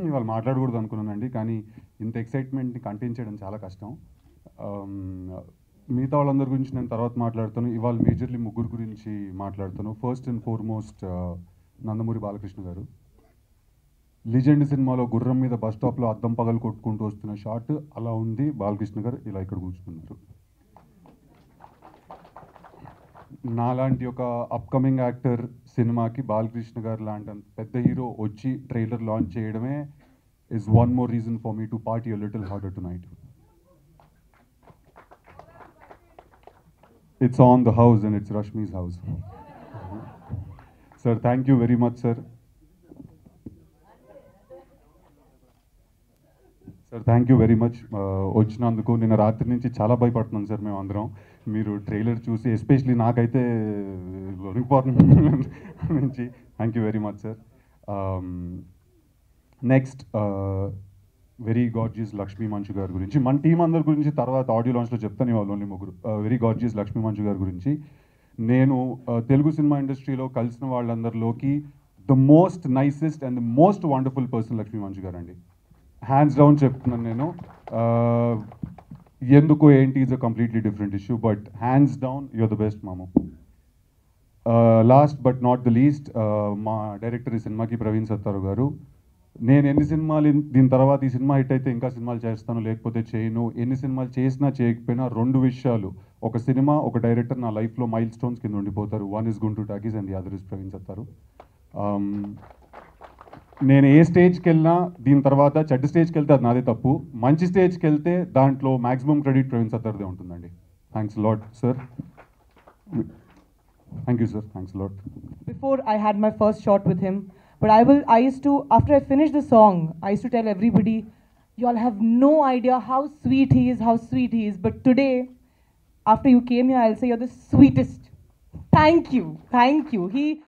ఇవాళ మాట్లాడకూడదు అనుకున్నానండి, కానీ ఇంత ఎక్సైట్మెంట్ని కంటైన్ చేయడం చాలా కష్టం. మిగతా వాళ్ళందరి గురించి నేను తర్వాత మాట్లాడతాను. ఇవాళ మేజర్లీ ముగ్గురు గురించి మాట్లాడతాను. First and foremost Nandamuri Balakrishna గారు. లిజెండ్ సినిమాలో గుర్రం మీద బస్ స్టాప్లో అద్దం పగలు కొట్టుకుంటూ వస్తున్న షాట్ అలా ఉంది. బాలకృష్ణ గారు ఇలా ఇక్కడ కూర్చున్నారు. నాలాంటి ఒక అప్కమింగ్ యాక్టర్ సినిమాకి బాలకృష్ణ గారు లాంటి పెద్ద హీరో వచ్చి ట్రైలర్ లాంచ్ చేయడమే is one more reason for me to party a little harder tonight. It's on the house and it's Rashmi's house. Sir, thank you very much, sir. Sir thank you very much వచ్చినందుకు. నిన్న రాత్రి నుంచి చాలా భయపడుతున్నాం sir మేము అందరం. మీరు trailer చూసి especially నాకైతే వణికిపోతుంది నుంచి. Thank you very much sir. Next very gorgeous Lakshmi మంచు గారి గురించి, మన టీం అందరి గురించి తర్వాత ఆడియో లాంచ్లో చెప్తాను. ఇవాళ ఓన్లీ ముగ్గురు. వెరీ గార్జియస్ లక్ష్మీ మంచు గారి గురించి నేను తెలుగు సినిమా ఇండస్ట్రీలో కలిసిన వాళ్ళందరిలోకి the most nicest and the most wonderful person Lakshmi Manchu గారు అండి. హ్యాండ్స్ డౌన్ చెప్తున్నాను నేను. ఎందుకు ఏంటి is a completely different issue, but hands down you're the best మాము. Last but not the least మా డైరెక్టర్ ఈ సినిమాకి ప్రవీణ్ సత్తారు గారు. నేను ఎన్ని సినిమాలు దీని తర్వాత ఈ సినిమా హిట్ అయితే ఇంకా సినిమాలు చేస్తాను, లేకపోతే చేయను. ఎన్ని సినిమాలు చేసినా చేయకపోయినా రెండు విషయాలు, ఒక సినిమా ఒక డైరెక్టర్ నా లైఫ్లో మైల్ స్టోన్స్ కింద ఉండిపోతారు. One is Guntur talkies and the other is Praveen Sattaru. నేను ఏ స్టేజ్కి వెళ్ళినా దీని తర్వాత చెడ్డ స్టేజ్కి వెళ్తే అది నాదే తప్పు, మంచి స్టేజ్కి వెళ్తే దాంట్లో మ్యాక్సిమం క్రెడిట్ ప్రవీణ్ సత్తార్దే ఉంటుందండి. Thanks lot sir. Thank you sir. Thanks lot. Before I had my first shot with him, but I used to, after I finished the song, I used to tell everybody, you all have no idea how sweet he is, how sweet he is. But today, after you came here, I'll say you're the sweetest. Thank you. Thank you.